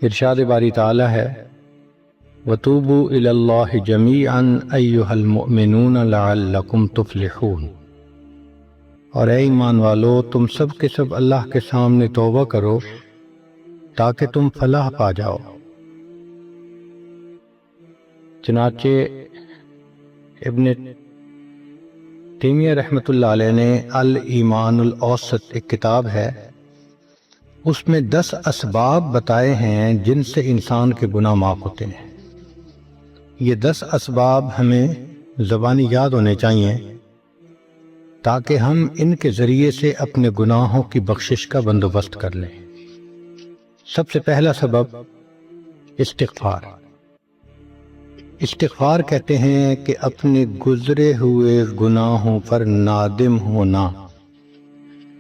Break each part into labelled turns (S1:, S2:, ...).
S1: ارشاد باری تعالی ہے وَتُوبُوا إِلَى اللَّهِ جَمِيعًا أَيُّهَا الْمُؤْمِنُونَ لَعَلَّكُمْ تُفْلِحُونَ، اور اے ایمان والو تم سب کے سب اللہ کے سامنے توبہ کرو تاکہ تم فلاح پا جاؤ۔ چنانچہ ابن تیمیہ رحمۃ اللہ علیہ نے الایمان الاوسط ایک کتاب ہے، اس میں 10 اسباب بتائے ہیں جن سے انسان کے گناہ معاف ہوتے ہیں۔ یہ 10 اسباب ہمیں زبانی یاد ہونے چاہیے تاکہ ہم ان کے ذریعے سے اپنے گناہوں کی بخشش کا بندوبست کر لیں۔ سب سے پہلا سبب استغفار۔ استغفار کہتے ہیں کہ اپنے گزرے ہوئے گناہوں پر نادم ہونا۔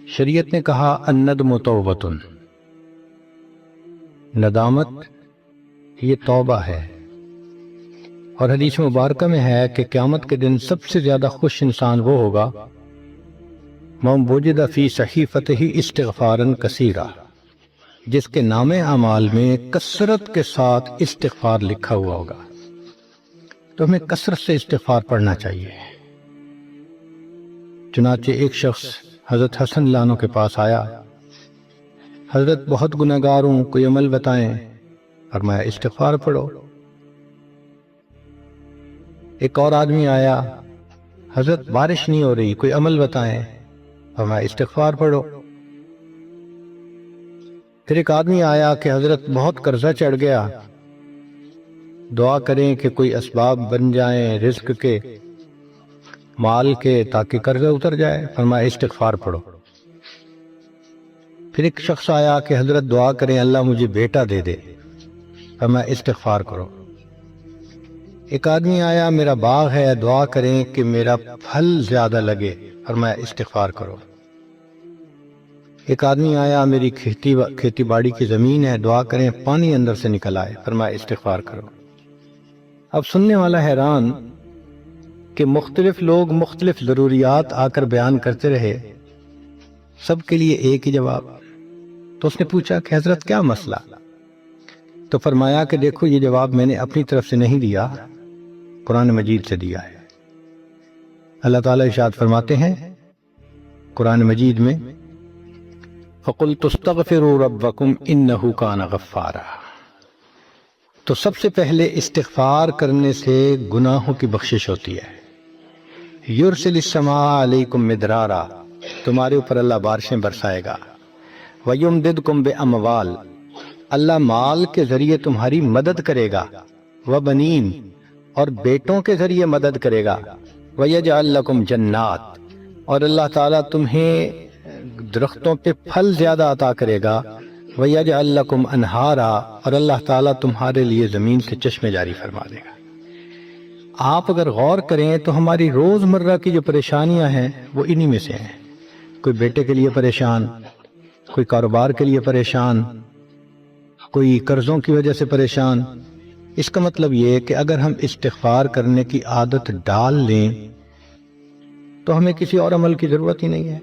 S1: شریعت نے کہا الندم توبۃ، ندامت یہ توبہ ہے، اور حدیث مبارکہ میں ہے کہ قیامت کے دن سب سے زیادہ خوش انسان وہ ہوگا من وجد فی صحیفتہ استغفارا کثیرا، جس کے نام اعمال میں کثرت کے ساتھ استغفار لکھا ہوا ہوگا۔ تو ہمیں کثرت سے استغفار پڑھنا چاہیے۔ چنانچہ ایک شخص حضرت حسن اللہ عنہ کے پاس آیا، حضرت بہت گناہگار ہوں، کوئی عمل بتائیں۔ فرمایا استغفار پڑھو۔ ایک اور آدمی آیا، حضرت بارش نہیں ہو رہی، کوئی عمل بتائیں۔ فرمایا استغفار پڑھو۔ پھر ایک آدمی آیا کہ حضرت بہت قرضہ چڑھ گیا، دعا کریں کہ کوئی اسباب بن جائیں رزق کے، مال کے، تاکہ قرضہ اتر جائے۔ فرمایا استغفار پڑھو۔ پھر ایک شخص آیا کہ حضرت دعا کریں اللہ مجھے بیٹا دے دے۔ فرمایا استغفار کرو۔ ایک آدمی آیا میرا باغ ہے، دعا کریں کہ میرا پھل زیادہ لگے۔ فرمایا استغفار کرو۔ ایک آدمی آیا میری کھیتی باڑی کی زمین ہے، دعا کریں پانی اندر سے نکل آئے۔ فرمایا استغفار کرو۔ اب سننے والا حیران کہ مختلف لوگ مختلف ضروریات آ کر بیان کرتے رہے، سب کے لیے ایک ہی جواب۔ تو اس نے پوچھا کہ حضرت کیا مسئلہ؟ تو فرمایا کہ دیکھو یہ جواب میں نے اپنی طرف سے نہیں دیا، قرآن مجید سے دیا ہے۔ اللہ تعالیٰ ارشاد فرماتے ہیں قرآن مجید میں فَقُلْتُ اسْتَغْفِرُوا رَبَّكُمْ إِنَّهُ كَانَ غَفَّارًا۔ تو سب سے پہلے استغفار کرنے سے گناہوں کی بخشش ہوتی ہے۔ یرسل السماء علیکم مدرارا، تمہارے اوپر اللہ بارشیں برسائے گا۔ ویمددکم باموال، اللہ مال کے ذریعے تمہاری مدد کرے گا۔ وبنین، اور بیٹوں کے ذریعے مدد کرے گا۔ ویجعل لکم جنات، اور اللہ تعالیٰ تمہیں درختوں پہ پھل زیادہ عطا کرے گا۔ وَيَجْعَلْ لَكُمْ أَنْهَارًا، اور اللہ تعالیٰ تمہارے لیے زمین سے چشمے جاری فرما دے گا۔ آپ اگر غور کریں تو ہماری روزمرہ کی جو پریشانیاں ہیں وہ انہی میں سے ہیں۔ کوئی بیٹے کے لیے پریشان، کوئی کاروبار کے لیے پریشان، کوئی قرضوں کی وجہ سے پریشان۔ اس کا مطلب یہ ہے کہ اگر ہم استغفار کرنے کی عادت ڈال لیں تو ہمیں کسی اور عمل کی ضرورت ہی نہیں ہے۔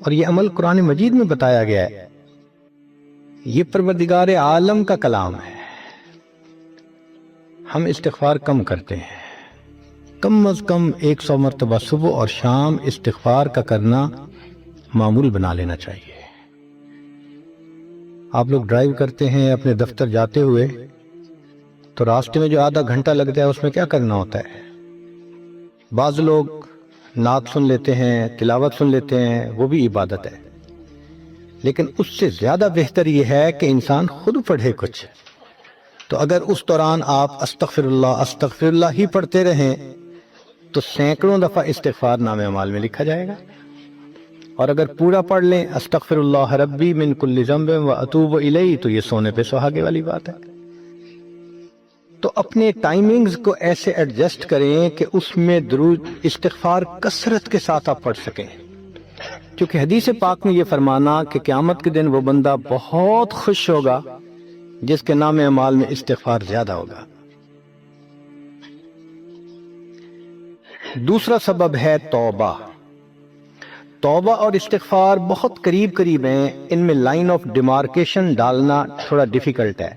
S1: اور یہ عمل قرآن مجید میں بتایا گیا ہے، یہ پروردگار عالم کا کلام ہے۔ ہم استغفار کم کرتے ہیں، کم از کم 100 مرتبہ صبح اور شام استغفار کا کرنا معمول بنا لینا چاہیے۔ آپ لوگ ڈرائیو کرتے ہیں اپنے دفتر جاتے ہوئے تو راستے میں جو آدھا گھنٹہ لگتا ہے اس میں کیا کرنا ہوتا ہے؟ بعض لوگ نعت سن لیتے ہیں، تلاوت سن لیتے ہیں، وہ بھی عبادت ہے، لیکن اس سے زیادہ بہتر یہ ہے کہ انسان خود پڑھے کچھ۔ تو اگر اس دوران آپ استغفر اللہ ہی پڑھتے رہیں تو سینکڑوں دفعہ استغفار نامہ اعمال میں لکھا جائے گا، اور اگر پورا پڑھ لیں استغفر اللہ ربی من کل ذنب واتوب الیہ تو یہ سونے پہ سہاگے والی بات ہے۔ تو اپنے ٹائمنگز کو ایسے ایڈجسٹ کریں کہ اس میں درود استغفار کثرت کے ساتھ آپ پڑھ سکیں، کیونکہ حدیث پاک میں یہ فرمانا کہ قیامت کے دن وہ بندہ بہت خوش ہوگا جس کے نام اعمال میں استغفار زیادہ ہوگا۔ دوسرا سبب ہے توبہ۔ توبہ اور استغفار بہت قریب قریب ہیں، ان میں لائن آف ڈیمارکیشن ڈالنا تھوڑا ڈیفیکلٹ ہے،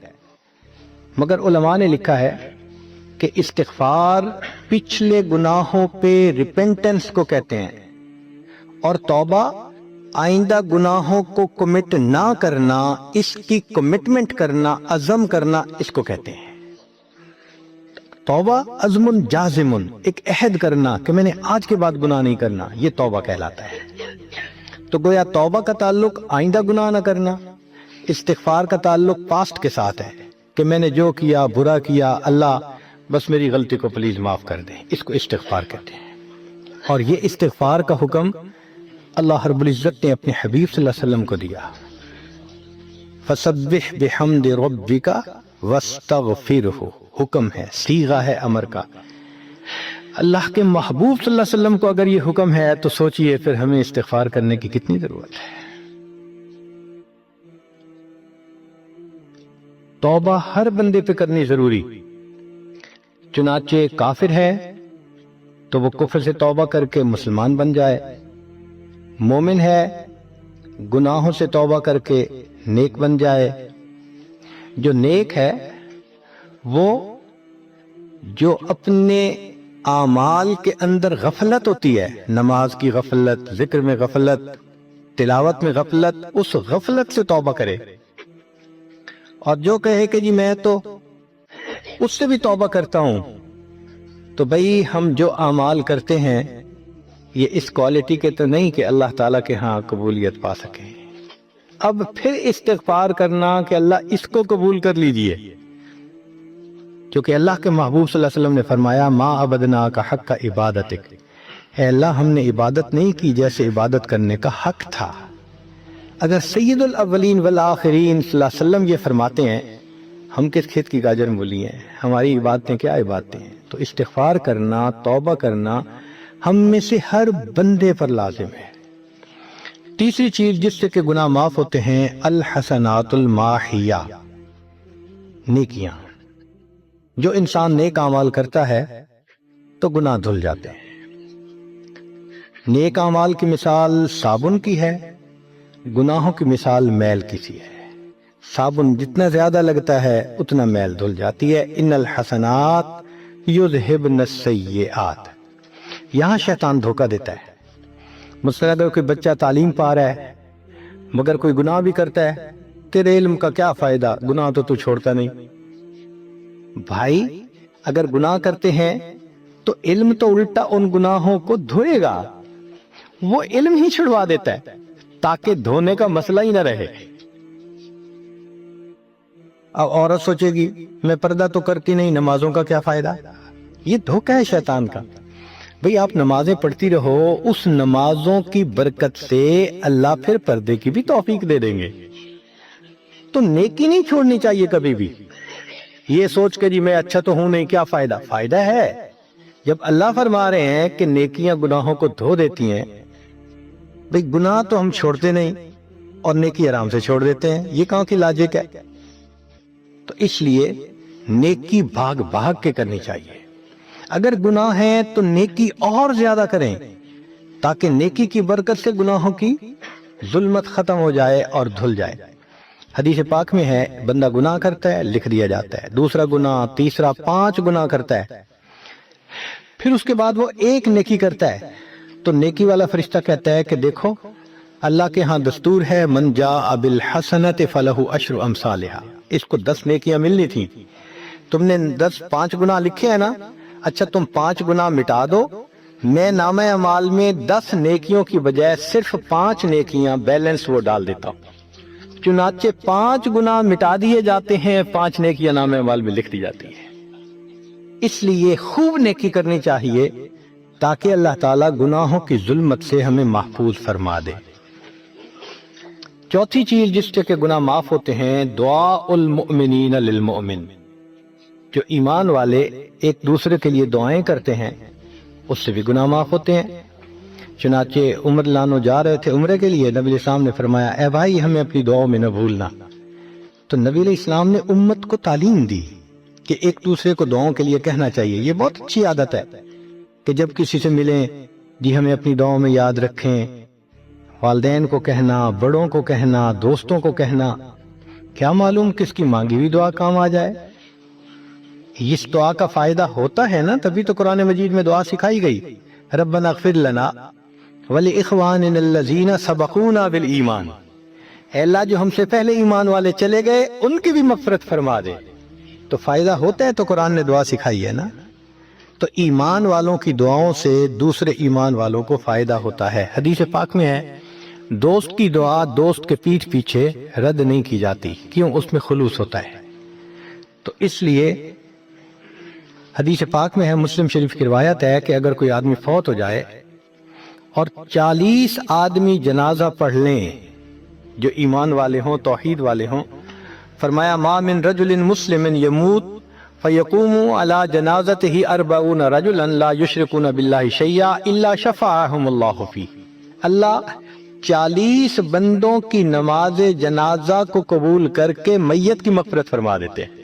S1: مگر علماء نے لکھا ہے کہ استغفار پچھلے گناہوں پہ ریپینٹنس کو کہتے ہیں، اور توبہ آئندہ گناہوں کو کمٹ نہ کرنا، اس کی کمٹمنٹ کرنا، عزم کرنا، اس کو کہتے ہیں۔ توبہ عزم جازم، ایک عہد کرنا کہ میں نے آج کے بعد گناہ نہیں کرنا، یہ توبہ کہلاتا ہے۔ تو گویا توبہ کا تعلق آئندہ گناہ نہ کرنا، استغفار کا تعلق پاسٹ کے ساتھ ہے کہ میں نے جو کیا برا کیا، اللہ بس میری غلطی کو پلیز معاف کر دیں، اس کو استغفار کہتے ہیں۔ اور یہ استغفار کا حکم اللہ رب العزت نے اپنے حبیب صلی اللہ علیہ وسلم کو دیا، فَسَبِّحْ بِحَمْدِ رَبِّكَ وَاسْتَغْفِرْهُ، حکم ہے، صیغہ ہے امر کا۔ اللہ کے محبوب صلی اللہ علیہ وسلم کو اگر یہ حکم ہے تو سوچئے پھر ہمیں استغفار کرنے کی کتنی ضرورت ہے۔ توبہ ہر بندے پہ کرنی ضروری، چنانچہ کافر ہے تو وہ کفر سے توبہ کر کے مسلمان بن جائے، مومن ہے گناہوں سے توبہ کر کے نیک بن جائے۔ جو نیک ہے وہ جو اپنے اعمال کے اندر غفلت ہوتی ہے، نماز کی غفلت، ذکر میں غفلت، تلاوت میں غفلت، اس غفلت سے توبہ کرے، اور جو کہے کہ جی میں تو اس سے بھی توبہ کرتا ہوں، تو بھئی ہم جو اعمال کرتے ہیں یہ اس کوالٹی کے تو نہیں کہ اللہ تعالیٰ کے ہاں قبولیت پا سکیں۔ اب پھر استغفار کرنا کہ اللہ اس کو قبول کر لیجئے، کیونکہ اللہ کے محبوب صلی اللہ علیہ وسلم نے فرمایا ما عبدناک حق عبادتک، اے اللہ ہم نے عبادت نہیں کی جیسے عبادت کرنے کا حق تھا۔ اگر سید الاولین والآخرین صلی اللہ علیہ وسلم یہ فرماتے ہیں، ہم کس کھیت کی گاجر مولی ہیں، ہماری عبادتیں کیا عبادتیں ہیں؟ تو استغفار کرنا، توبہ کرنا ہم میں سے ہر بندے پر لازم ہے۔ تیسری چیز جس سے کہ گناہ معاف ہوتے ہیں، الحسنات الماحیہ، نیکیاں۔ جو انسان نیک اعمال کرتا ہے تو گناہ دھل جاتے ہیں۔ نیک اعمال کی مثال صابن کی ہے، گناہوں کی مثال میل کی سی ہے۔ صابن جتنا زیادہ لگتا ہے اتنا میل دھل جاتی ہے۔ ان الحسنات یذہبن السیئات، یہاں شیطان دھوکہ دیتا ہے۔ مثلا اگر کوئی بچہ تعلیم پا رہا ہے مگر کوئی گناہ بھی کرتا ہے، تیرے علم کا کیا فائدہ، گناہ تو چھوڑتا نہیں۔ بھائی اگر گناہ کرتے ہیں تو علم تو الٹا ان گناہوں کو دھوئے گا، وہ علم ہی چھڑوا دیتا ہے تاکہ دھونے کا مسئلہ ہی نہ رہے۔ اب عورت سوچے گی میں پردہ تو کرتی نہیں، نمازوں کا کیا فائدہ؟ یہ دھوکہ ہے شیطان کا۔ بھئی آپ نمازیں پڑھتی رہو، اس نمازوں کی برکت سے اللہ پھر پردے کی بھی توفیق دے دیں گے۔ تو نیکی نہیں چھوڑنی چاہیے کبھی بھی، یہ سوچ کے جی میں اچھا تو ہوں نہیں، کیا فائدہ؟ فائدہ ہے۔ جب اللہ فرما رہے ہیں کہ نیکیاں گناہوں کو دھو دیتی ہیں، بھئی گناہ تو ہم چھوڑتے نہیں اور نیکی آرام سے چھوڑ دیتے ہیں، یہ کہاں کی لاجک ہے؟ تو اس لیے نیکی بھاگ بھاگ کے کرنی چاہیے۔ اگر گناہ ہیں تو نیکی اور زیادہ کریں تاکہ نیکی کی برکت سے گناہوں کی ظلمت ختم ہو جائے اور دھل جائے۔ حدیث پاک میں ہے بندہ گناہ کرتا ہے لکھ دیا جاتا ہے، دوسرا گناہ، تیسرا، 5 گناہ کرتا ہے، پھر اس کے بعد وہ ایک نیکی کرتا ہے تو نیکی والا فرشتہ کہتا ہے کہ دیکھو اللہ کے ہاں دستور ہے من جاء بالحسنۃ فلہ عشر امثالھا، اس کو 10 نیکیاں ملنی تھیں، تم نے 5 گناہ لکھے ہیں نا، اچھا تم 5 گناہ مٹا دو، میں نامہ اعمال میں 10 نیکیوں کی بجائے صرف 5 نیکیاں بیلنس وہ ڈال دیتا ہوں۔ چنانچہ 5 گناہ مٹا دیے جاتے ہیں، 5 نیکیاں نامہ اعمال میں لکھ دی جاتی ہیں۔ اس لیے خوب نیکی کرنی چاہیے تاکہ اللہ تعالیٰ گناہوں کی ظلمت سے ہمیں محفوظ فرما دے۔ چوتھی چیز جس سے کہ گناہ معاف ہوتے ہیں، دعاء المؤمنین للمؤمن، جو ایمان والے ایک دوسرے کے لیے دعائیں کرتے ہیں اس سے بھی گناہ معاف ہوتے ہیں۔ چنانچہ عمر لانو جا رہے تھے عمرے کے لیے، نبی علیہ السلام نے فرمایا اے بھائی ہمیں اپنی دعاؤں میں نہ بھولنا، تو نبی علیہ السلام نے امت کو تعلیم دی کہ ایک دوسرے کو دعاؤں کے لیے کہنا چاہیے۔ یہ بہت اچھی عادت ہے کہ جب کسی سے ملیں جی ہمیں اپنی دعاؤں میں یاد رکھیں، والدین کو کہنا، بڑوں کو کہنا، دوستوں کو کہنا، کیا معلوم کس کی مانگی ہوئی دعا کام آ جائے۔ اس دعا کا فائدہ ہوتا ہے نا، تبھی تو قرآن مجید میں دعا سکھائی گئی، ربنا اغفر لنا ولاخواننا الذین سبقونا بالایمان، اے اللہ جو ہم سے پہلے ایمان والے چلے گئے ان کی بھی مغفرت فرما دے۔ تو فائدہ ہوتا ہے تو قرآن نے دعا سکھائی ہے نا۔ تو ایمان والوں کی دعاؤں سے دوسرے ایمان والوں کو فائدہ ہوتا ہے۔ حدیث پاک میں ہے، دوست کی دعا دوست کے پیٹھ پیچھے رد نہیں کی جاتی، کیوں؟ اس میں خلوص ہوتا ہے۔ تو اس لیے حدیث پاک میں ہے، مسلم شریف کی روایت ہے کہ اگر کوئی آدمی فوت ہو جائے اور 40 آدمی جنازہ پڑھ لیں جو ایمان والے ہوں، توحید والے ہوں، فرمایا ما من رجل مسلم یموت فیقوم علی جنازتہ 40 رجلا لا یشرکون باللہ شیئا الا شفعهم اللہ فی، اللہ 40 بندوں کی نماز جنازہ کو قبول کر کے میت کی مغفرت فرما دیتے ہیں۔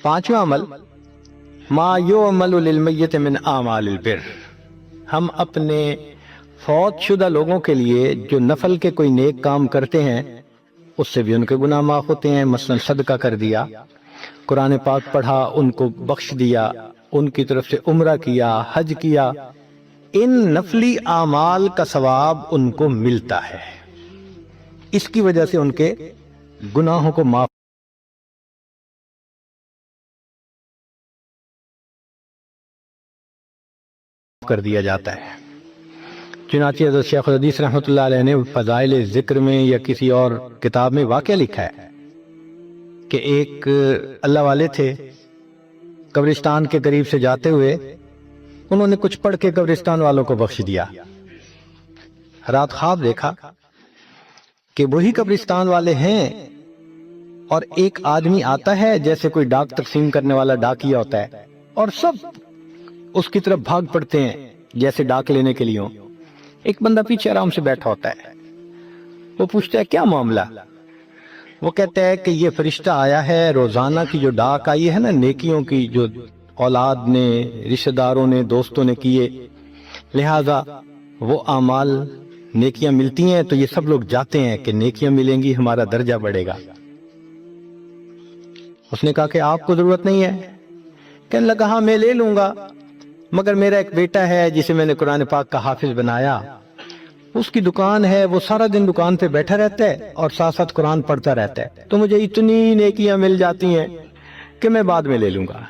S1: پانچواں عمل، ما یعمل للمیت من اعمال البر، ہم اپنے فوت شدہ لوگوں کے لیے جو نفل کے کوئی نیک کام کرتے ہیں اس سے بھی ان کے گناہ معاف ہوتے ہیں۔ مثلا صدقہ کر دیا، قرآن پاک پڑھا، ان کو بخش دیا، ان کی طرف سے عمرہ کیا، حج کیا، ان نفلی اعمال کا ثواب ان کو ملتا ہے، اس کی وجہ سے ان کے گناہوں کو معاف کر دیا جاتا ہے۔ چنانچہ حضرت شیخ الحدیث رحمۃ اللہ علیہ نے فضائل ذکر میں یا کسی اور کتاب میں واقعہ لکھا ہے کہ ایک اللہ والے تھے، قبرستان کے قریب سے جاتے ہوئے انہوں نے کچھ پڑھ کے قبرستان والوں کو بخش دیا۔ رات خواب دیکھا کہ وہی قبرستان والے ہیں اور ایک آدمی آتا ہے جیسے کوئی ڈاک تقسیم کرنے والا ڈاکیا ہوتا ہے، اور سب اس کی طرف بھاگ پڑتے ہیں جیسے ڈاک لینے کے لیے ہوں۔ ایک بندہ پیچھے آرام سے بیٹھا ہوتا ہے، وہ پوچھتا ہے کیا معاملہ؟ وہ کہتا ہے کہ یہ فرشتہ آیا ہے، روزانہ کی جو ڈاک آئی ہے نا نیکیوں کی، جو اولاد نے، رشتہ داروں نے، دوستوں نے کیے، لہٰذا وہ اعمال نیکیاں ملتی ہیں تو یہ سب لوگ جاتے ہیں کہ نیکیاں ملیں گی، ہمارا درجہ بڑھے گا۔ اس نے کہا کہ آپ کو ضرورت نہیں ہے؟ کہنے لگا ہاں میں لے لوں گا، مگر میرا ایک بیٹا ہے جسے میں نے قرآن پاک کا حافظ بنایا، اس کی دکان ہے، وہ سارا دن دکان پہ بیٹھا رہتا ہے اور ساتھ ساتھ قرآن پڑھتا رہتا ہے، تو مجھے اتنی نیکیاں مل جاتی ہیں کہ میں بعد میں لے لوں گا۔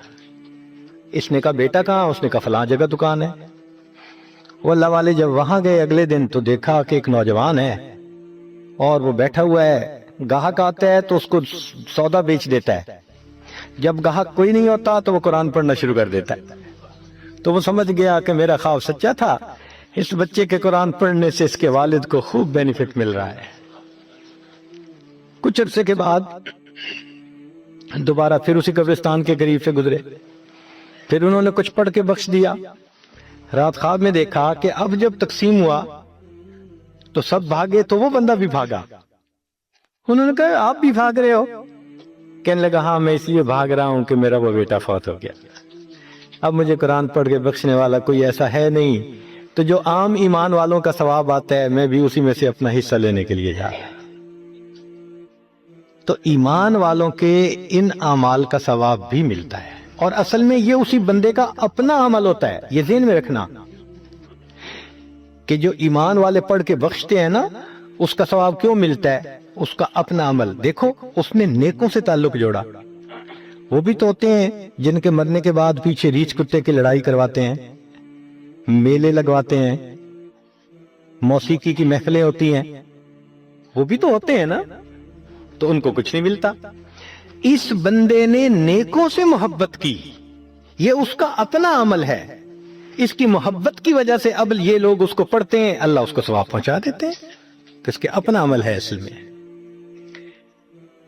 S1: اس نے کہا بیٹا کہاں؟ اس نے کہا فلاں جگہ دکان ہے۔ وہ اللہ والے جب وہاں گئے اگلے دن تو دیکھا کہ ایک نوجوان ہے اور وہ بیٹھا ہوا ہے، گاہک آتا ہے تو اس کو سودا بیچ دیتا ہے، جب گاہک کوئی نہیں ہوتا تو وہ قرآن پڑھنا شروع کر دیتا ہے۔ تو وہ سمجھ گیا کہ میرا خواب سچا تھا، اس بچے کے قرآن پڑھنے سے اس کے والد کو خوب بینیفٹ مل رہا ہے۔ کچھ عرصے کے بعد دوبارہ پھر اسی قبرستان کے قریب سے گزرے، پھر انہوں نے کچھ پڑھ کے بخش دیا۔ رات خواب میں دیکھا کہ اب جب تقسیم ہوا تو سب بھاگے تو وہ بندہ بھی بھاگا۔ انہوں نے کہا آپ بھی بھاگ رہے ہو؟ کہنے لگا ہاں میں اس لیے بھاگ رہا ہوں کہ میرا وہ بیٹا فوت ہو گیا، اب مجھے قرآن پڑھ کے بخشنے والا کوئی ایسا ہے نہیں، تو جو عام ایمان والوں کا ثواب آتا ہے میں بھی اسی میں سے اپنا حصہ لینے کے لیے جا رہا ہوں۔ تو ایمان والوں کے ان اعمال کا ثواب بھی ملتا ہے، اور اصل میں یہ اسی بندے کا اپنا عمل ہوتا ہے۔ یہ ذہن میں رکھنا کہ جو ایمان والے پڑھ کے بخشتے ہیں نا، اس کا ثواب کیوں ملتا ہے؟ اس کا اپنا عمل۔ دیکھو اس نے نیکوں سے تعلق جوڑا۔ وہ بھی تو ہوتے ہیں جن کے مرنے کے بعد پیچھے ریچھ کتے کی لڑائی کرواتے ہیں، میلے لگواتے ہیں، موسیقی کی محفلیں ہوتی ہیں، وہ بھی تو ہوتے ہیں نا، تو ان کو کچھ نہیں ملتا۔ اس بندے نے نیکوں سے محبت کی، یہ اس کا اپنا عمل ہے، اس کی محبت کی وجہ سے اب یہ لوگ اس کو پڑھتے ہیں، اللہ اس کو ثواب پہنچا دیتے ہیں، تو اس کے اپنا عمل ہے اصل میں۔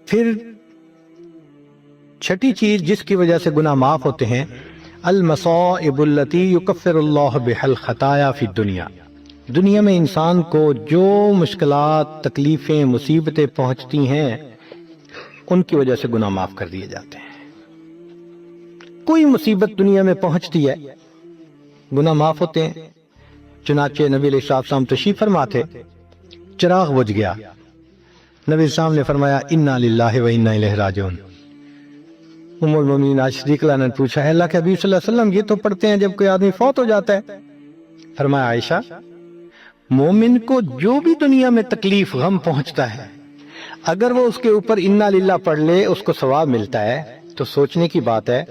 S1: پھر چھٹی چیز جس کی وجہ سے گناہ معاف ہوتے ہیں، المصائب التی یکفر اللہ بها الخطایا فی الدنیا، دنیا میں انسان کو جو مشکلات، تکلیفیں، مصیبتیں پہنچتی ہیں ان کی وجہ سے گناہ معاف کر دیے جاتے ہیں۔ کوئی مصیبت دنیا میں پہنچتی ہے، گناہ معاف ہوتے ہیں۔ چنانچہ نبی علیہ السلام تشریف فرما تھے، چراغ بجھ گیا۔ نبی علیہ السلام نے فرمایا انا للہ و انا الیہ راجعون۔ ام المومنین عائشہ صدیقہ نے پوچھا، اللہ کے حبیب صلی اللہ علیہ وسلم یہ تو پڑھتے ہیں جب کوئی آدمی فوت ہو جاتا ہے۔ فرمایا عائشہ، مومن کو جو بھی دنیا میں تکلیف غم پہنچتا ہے اگر وہ اس کے اوپر انا للہ پڑھ لے اس کو ثواب ملتا ہے، تو سوچنے کی بات ہے